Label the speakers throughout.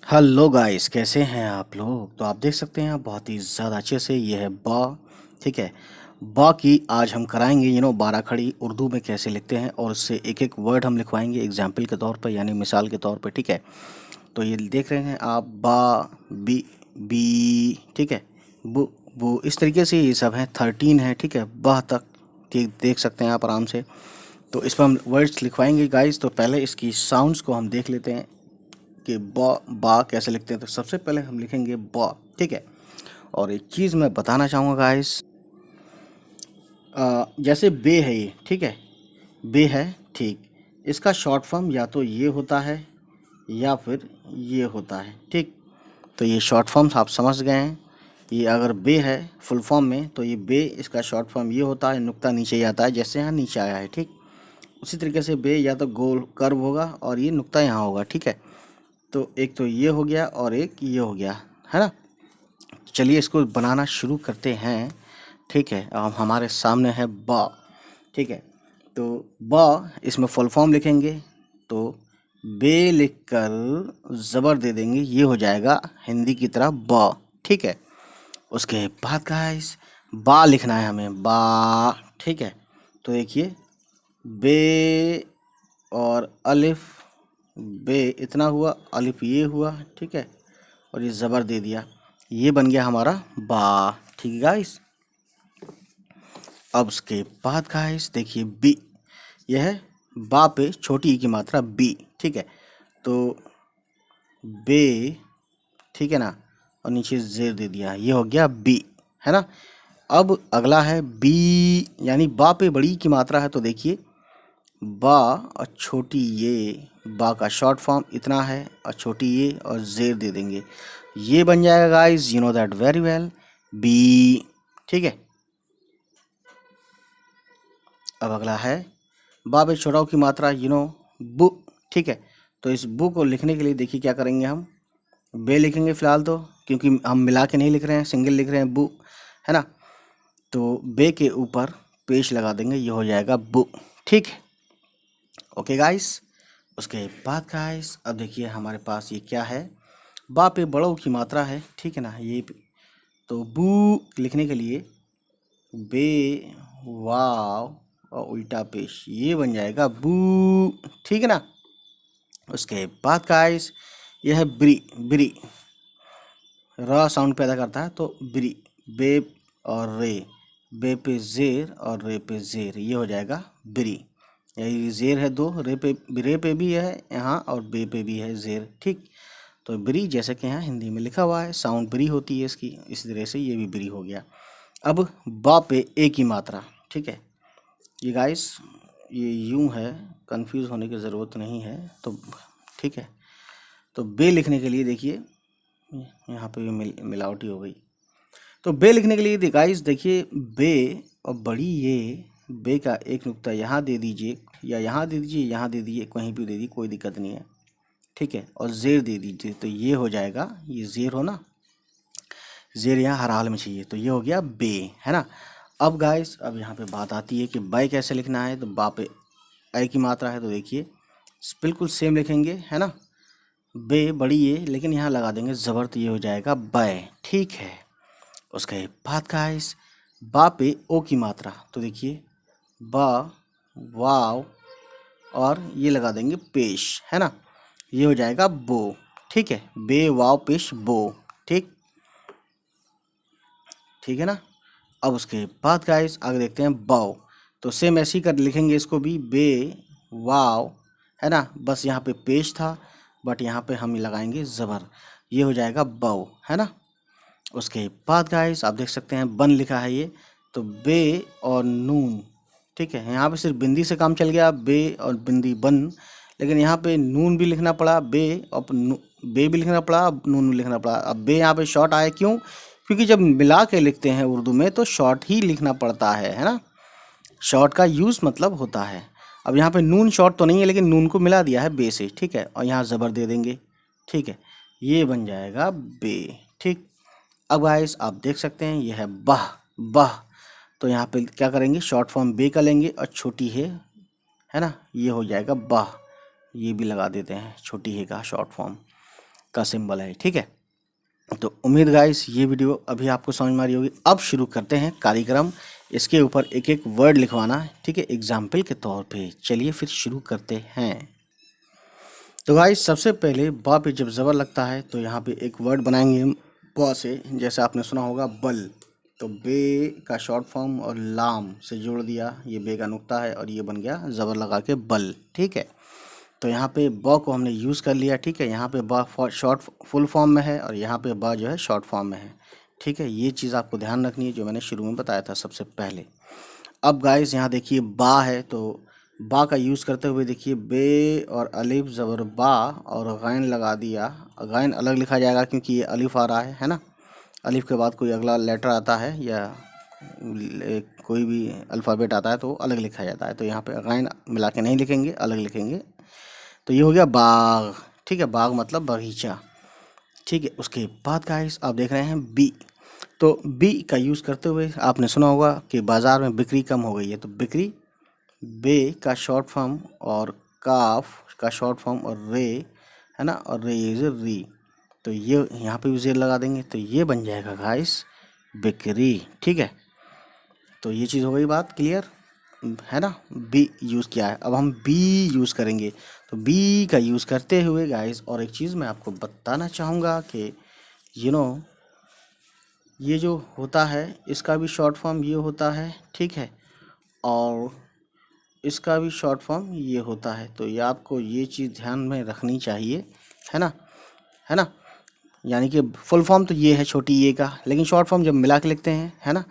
Speaker 1: Hello guys, कैसे हैं आप लोग। तो आप देख सकते हैं, आप बहुत ही ज़्यादा अच्छे से ये है बा। ठीक है, बा की आज हम कराएंगे 12 खड़ी उर्दू में कैसे लिखते हैं, और उससे एक एक वर्ड हम लिखवाएंगे एग्जाम्पल के तौर पर, यानी मिसाल के तौर पर। ठीक है, तो ये देख रहे हैं आप, बा, बी, बी, ठीक है, बु, बु, इस तरीके से ये सब हैं। 13 है, ठीक है, बा तक। ठीक, देख सकते हैं आप आराम से। तो इस पर हम वर्ड्स लिखवाएंगे गाइस। तो पहले इसकी साउंड्स को हम देख लेते हैं कि बा कैसे लिखते हैं। तो सबसे पहले हम लिखेंगे बा। ठीक है, और एक चीज़ मैं बताना चाहूँगा गाइस, जैसे बे है ये, ठीक है, बे है, ठीक, इसका शॉर्ट फॉर्म या तो ये होता है या फिर ये होता है। ठीक, तो ये शॉर्ट फॉर्म्स आप समझ गए हैं। ये अगर बे है फुल फॉर्म में, तो ये बे, इसका शॉर्ट फॉर्म ये होता है, नुक्ता नीचे ही आता है, जैसे यहाँ नीचे आया है। ठीक, उसी तरीके से बे या तो गोल कर्व होगा और ये नुक्ता यहाँ होगा। ठीक है, तो एक तो ये हो गया और एक ये हो गया, है ना। चलिए इसको बनाना शुरू करते हैं। ठीक है, अब हमारे सामने है बा। ठीक है, तो बा, इसमें फुल फॉर्म लिखेंगे तो बे लिखकर ज़बर दे देंगे, ये हो जाएगा हिंदी की तरह बा। ठीक है, उसके बाद गाइस बा लिखना है हमें, बा। ठीक है, तो देखिए, बे और अलिफ, बे इतना हुआ, अलिफ ये हुआ, ठीक है, और ये ज़बर दे दिया, ये बन गया हमारा बा। ठीक है गाइस, अब उसके बाद गाइस देखिए बी, यह है बा पे छोटी ई की मात्रा बी। ठीक है, तो बे, ठीक है ना, और नीचे जेर दे दिया, ये हो गया बी, है ना। अब अगला है बी, यानी बा पे बड़ी की मात्रा है, तो देखिए बा और छोटी ये, बा का शॉर्ट फॉर्म इतना है और छोटी ये और जेर दे देंगे, ये बन जाएगा guys, you know that very well, B. ठीक है, अब अगला है बा पे छोटा की मात्रा, बु। ठीक है, तो इस बु को लिखने के लिए देखिए क्या करेंगे, हम बे लिखेंगे फिलहाल तो, क्योंकि हम मिला के नहीं लिख रहे हैं, सिंगल लिख रहे हैं, बु, है ना। तो बे के ऊपर पेश लगा देंगे, ये हो जाएगा बु। ठीक है, ओके गाइस, उसके बाद गाइस अब देखिए हमारे पास ये क्या है, बा पे बड़ों की मात्रा है, ठीक है ना, ये तो बू लिखने के लिए बे, वाव और उल्टा पेश, ये बन जाएगा बू। ठीक है ना, उसके बाद गाइस यह है ब्री, ब्री र साउंड पैदा करता है, तो ब्री, बे और रे, बे पे जेर और रे पे जेर, ये हो जाएगा ब्री। यही जेर है दो, रे पे भी है यहाँ और बे पे भी है जेर। ठीक, तो ब्री जैसे कि यहाँ हिंदी में लिखा हुआ है, साउंड ब्री होती है इसकी, इस तरह से ये भी ब्री हो गया। अब बा पे ए की मात्रा, ठीक है, ये गाइस ये यूं है, कंफ्यूज होने की ज़रूरत नहीं है। तो ठीक है, तो बे लिखने के लिए देखिए, यहाँ पे भी मिलावटी हो गई। तो बे लिखने के लिए गाइस देखिए, बे और बड़ी ये, बे का एक नुक्ता यहाँ दे दीजिए, या यहाँ दे दीजिए, यहाँ दे दीजिए, कहीं भी दे दीजिए, कोई दिक्कत नहीं है। ठीक है, और जेर दे दीजिए, तो ये हो जाएगा, ये जेर हो ना, जेर यहाँ हर हाल में चाहिए, तो ये हो गया बे, है ना। अब गाइस अब यहाँ पे बात आती है कि बाय कैसे लिखना है। तो बा पे आई की मात्रा है, तो देखिए बिल्कुल सेम लिखेंगे, है ना, बे बड़ी ये, लेकिन यहाँ लगा देंगे ज़बर, तो ये हो जाएगा बाय। ठीक है, उसके बाद गाइस बा पे ओ की मात्रा, तो देखिए बा, वाव और ये लगा देंगे पेश, है ना, ये हो जाएगा बो। ठीक है, बे वाव पेश बो। ठीक, ठीक है ना। अब उसके बाद गाइस आगे देखते हैं बाव, तो सेम ऐसे ही कर लिखेंगे इसको भी, बे वाव, है ना, बस यहाँ पे पेश था, बट यहाँ पे हम लगाएंगे ज़बर, ये हो जाएगा बाव, है ना। उसके बाद गाइस आप देख सकते हैं बन लिखा है ये, तो बे और नून, ठीक है, यहाँ पे सिर्फ बिंदी से काम चल गया, बे और बिंदी बन, लेकिन यहाँ पे नून भी लिखना पड़ा, बे और बे भी लिखना पड़ा, नून भी लिखना पड़ा। अब बे यहाँ पे शॉर्ट आया क्यों, क्योंकि जब मिला के लिखते हैं उर्दू में तो शॉर्ट ही लिखना पड़ता है ना, शॉर्ट का यूज़ मतलब होता है। अब यहाँ पे नून शॉर्ट तो नहीं है, लेकिन नून को मिला दिया है बे से, ठीक है, और यहाँ ज़बर दे देंगे, ठीक है, ये बन जाएगा बे। ठीक, अब गाइस आप देख सकते हैं ये है बाह, बाह, तो यहाँ पे क्या करेंगे, शॉर्ट फॉर्म बे का लेंगे और छोटी है ना, ये हो जाएगा बाह, ये भी लगा देते हैं छोटी है का शॉर्ट फॉर्म। का सिंबल है, ठीक है। तो उम्मीद गाइस ये वीडियो अभी आपको समझ में आ रही होगी। अब शुरू करते हैं कार्यक्रम, इसके ऊपर एक एक वर्ड लिखवाना है, ठीक है, एग्जाम्पल के तौर पे। चलिए फिर शुरू करते हैं। तो गाइस सबसे पहले बा पे जब ज़बर लगता है तो यहाँ पे एक वर्ड बनाएंगे हम बा से, जैसे आपने सुना होगा बल। तो बे का शॉर्ट फॉर्म और लाम से जोड़ दिया, ये बे का नुक्ता है और ये बन गया ज़बर लगा के बल, ठीक है। तो यहाँ पे ब को हमने यूज़ कर लिया, ठीक है। यहाँ पे ब शॉर्ट फुल फॉर्म में है और यहाँ पे ब जो है शॉर्ट फॉर्म में है, ठीक है। ये चीज़ आपको ध्यान रखनी है जो मैंने शुरू में बताया था सबसे पहले। अब गाइस यहाँ देखिए बा है, तो बा का यूज़ करते हुए देखिए बे और अलिफ ज़बर बा और गैन लगा दिया। गैन अलग लिखा जाएगा क्योंकि ये अलिफ आ रहा है ना। अलिफ के बाद कोई अगला लेटर आता है या कोई भी अल्फ़ाबेट आता है तो अलग लिखा जाता है। तो यहाँ पे गैन मिला के नहीं लिखेंगे, अलग लिखेंगे। तो ये हो गया बाग, ठीक है। बाग मतलब बगीचा, ठीक है। उसके बाद गाइस आप देख रहे हैं बी। तो बी का यूज़ करते हुए आपने सुना होगा कि बाज़ार में बिक्री कम हो गई है। तो बिक्री, बे का शॉर्ट फॉर्म और काफ का शॉर्ट फॉर्म और रे, है ना, और रे इज री। तो ये यहाँ पे भी जेर लगा देंगे तो ये बन जाएगा गाइस बिक्री, ठीक है। तो ये चीज़ हो गई बात क्लियर, है ना। बी यूज़ किया है, अब हम बी यूज़ करेंगे। तो बी का यूज़ करते हुए गाइस और एक चीज़ मैं आपको बताना चाहूँगा कि यू नो ये जो होता है इसका भी शॉर्ट फॉर्म ये होता है, ठीक है, और इसका भी शॉर्ट फॉर्म ये होता है। तो ये आपको ये चीज़ ध्यान में रखनी चाहिए, है ना, है ना। यानी कि फुल फॉर्म तो ये है छोटी ए का, लेकिन शॉर्ट फॉर्म जब मिला के लिखते हैं, है ना,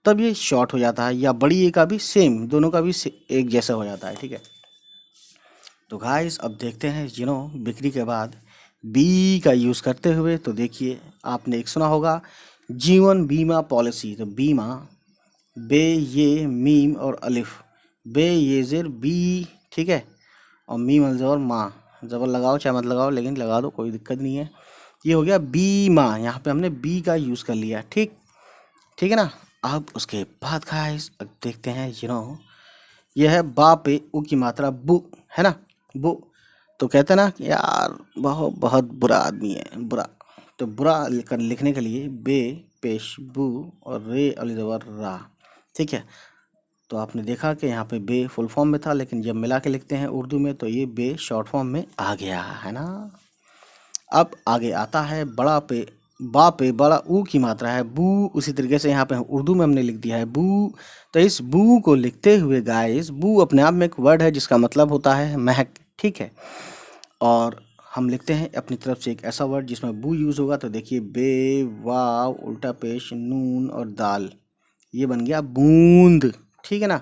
Speaker 1: तब ये शॉर्ट हो जाता है। या बड़ी ए का भी सेम, दोनों का भी एक जैसा हो जाता है, ठीक है। तो गाइस अब देखते हैं बिक्री के बाद बी का यूज़ करते हुए। तो देखिए आपने एक सुना होगा जीवन बीमा पॉलिसी। तो बीमा, बे ये मीम और अलिफ, बे ये ज़ेर बी, ठीक है, और मीम अल ज़बर माँ, ज़बर लगाओ चाहे मत लगाओ लेकिन लगा दो, कोई दिक्कत नहीं है। ये हो गया बीमा, यहाँ पे हमने बी का यूज़ कर लिया, ठीक, ठीक है ना। अब उसके बाद गाइस अब देखते हैं यह है बा पे उ की मात्रा बु, है ना, बु। तो कहते हैं ना कि यार बहुत बहुत बुरा आदमी है, बुरा। तो बुरा लिखने के लिए बे पेश बु और रे अली ज़बर रा, ठीक है। तो आपने देखा कि यहाँ पे बे फुल फॉर्म में था, लेकिन जब मिला के लिखते हैं उर्दू में तो ये बे शॉर्ट फॉर्म में आ गया, है ना। अब आगे आता है बड़ा पे, बा पे बड़ा ऊ की मात्रा है बू। उसी तरीके से यहाँ पे उर्दू में हमने लिख दिया है बू। तो इस बू को लिखते हुए गाइस, बू अपने आप में एक वर्ड है जिसका मतलब होता है महक, ठीक है। और हम लिखते हैं अपनी तरफ से एक ऐसा वर्ड जिसमें बू यूज़ होगा। तो देखिए बे वाव उल्टा पेश नून और दाल, ये बन गया बूंद, ठीक है ना।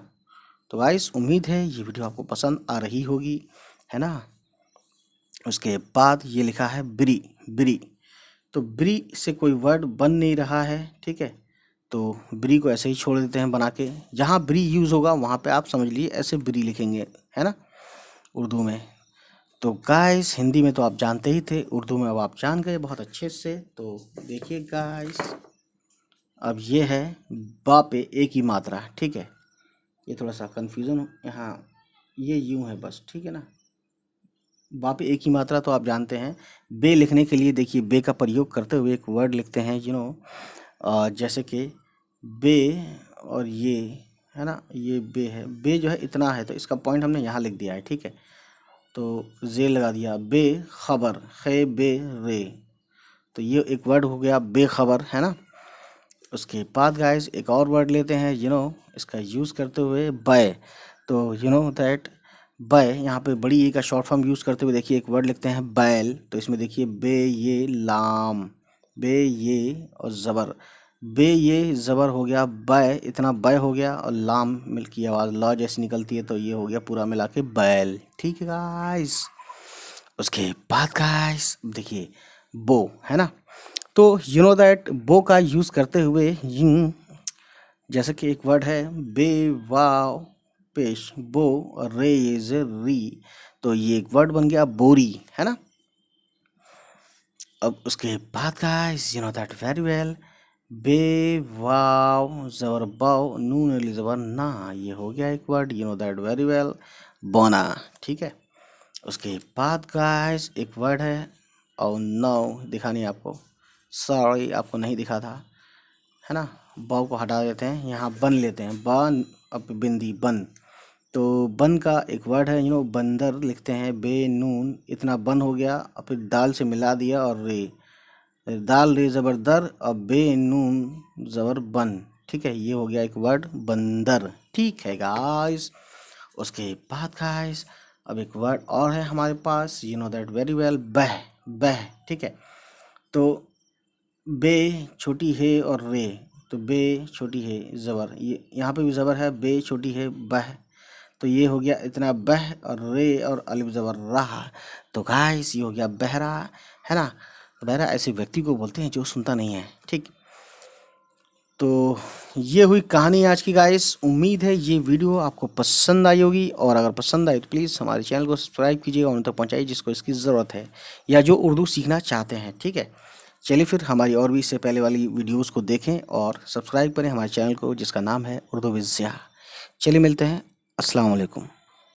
Speaker 1: तो गाइस उम्मीद है ये वीडियो आपको पसंद आ रही होगी, है ना। उसके बाद ये लिखा है ब्री, ब्री। तो ब्री से कोई वर्ड बन नहीं रहा है, ठीक है। तो ब्री को ऐसे ही छोड़ देते हैं बना के। जहाँ ब्री यूज़ होगा वहाँ पे आप समझ लीजिए ऐसे ब्री लिखेंगे, है ना, उर्दू में। तो गाइस हिंदी में तो आप जानते ही थे, उर्दू में अब आप जान गए बहुत अच्छे से। तो देखिए गाइस अब ये है बा पे ए की मात्रा, ठीक है। ये थोड़ा सा कन्फ्यूज़न यहाँ, ये यूँ है बस, ठीक है ना। बा पे एक ही मात्रा तो आप जानते हैं। बे लिखने के लिए देखिए बे का प्रयोग करते हुए एक वर्ड लिखते हैं जैसे कि बे और ये, है ना, ये बे है, बे जो है इतना है तो इसका पॉइंट हमने यहाँ लिख दिया है, ठीक है। तो जे लगा दिया, बे खबर, खे बे रे। तो ये एक वर्ड हो गया बेखबर, है ना। उसके बाद गाइस एक और वर्ड लेते हैं इसका यूज़ करते हुए बै। तो दैट बै, यहाँ पे बड़ी ए का शॉर्ट फॉर्म यूज़ करते हुए देखिए एक वर्ड लिखते हैं बैल। तो इसमें देखिए बे ये लाम, बे ये और ज़बर, बे ये ज़बर हो गया बै, इतना बै हो गया, और लाम मिल की आवाज़ लॉ जैसी निकलती है तो ये हो गया पूरा मिला के बैल, ठीक है गाइस। उसके बाद गाइस देखिए बो, है ना। तो दैट बो का यूज़ करते हुए जैसे कि एक वर्ड है बे वाव पेश बो और रे इज री। तो ये एक वर्ड बन गया बोरी, है ना। अब उसके बाद गाइस दैट वेरी वेल, बे वाव ज़बर बाव नून अली ज़बर ना, ये हो गया एक वर्ड दैट वेरी वेल बोना, ठीक है। उसके बाद गाइस एक वर्ड है और नो दिखा नहीं आपको, सॉरी आपको नहीं दिखा था, है ना। ब को हटा देते हैं, यहाँ बन लेते हैं, बन अब बिंदी बन। तो बन का एक वर्ड है बंदर लिखते हैं बे नून, इतना बन हो गया और फिर दाल से मिला दिया और रे, दाल रे ज़बर दर और बे नून ज़बर बन, ठीक है। ये हो गया एक वर्ड बंदर, ठीक है गाइस। उसके बाद गाइस अब एक वर्ड और है हमारे पास, you know that very well, बह, बह, ठीक है। तो बे छोटी है और रे, तो बे छोटी है ज़बर, ये यहाँ पे भी ज़बर है, बे छोटी है बह, तो ये हो गया इतना बह और रे और अलिफ ज़बर रहा, तो गाइस ये हो गया बहरा, है ना। बहरा ऐसे व्यक्ति को बोलते हैं जो सुनता नहीं है, ठीक। तो ये हुई कहानी आज की गाइस। उम्मीद है ये वीडियो आपको पसंद आई होगी, और अगर पसंद आई तो प्लीज़ हमारे चैनल को सब्सक्राइब कीजिए और उन तक पहुँचाइए जिसको इसकी ज़रूरत है या जो उर्दू सीखना चाहते हैं, ठीक है। चलिए फिर हमारी और भी इससे पहले वाली वीडियोस को देखें और सब्सक्राइब करें हमारे चैनल को जिसका नाम है उर्दू विज़। चलिए मिलते हैं, अस्सलाम वालेकुम।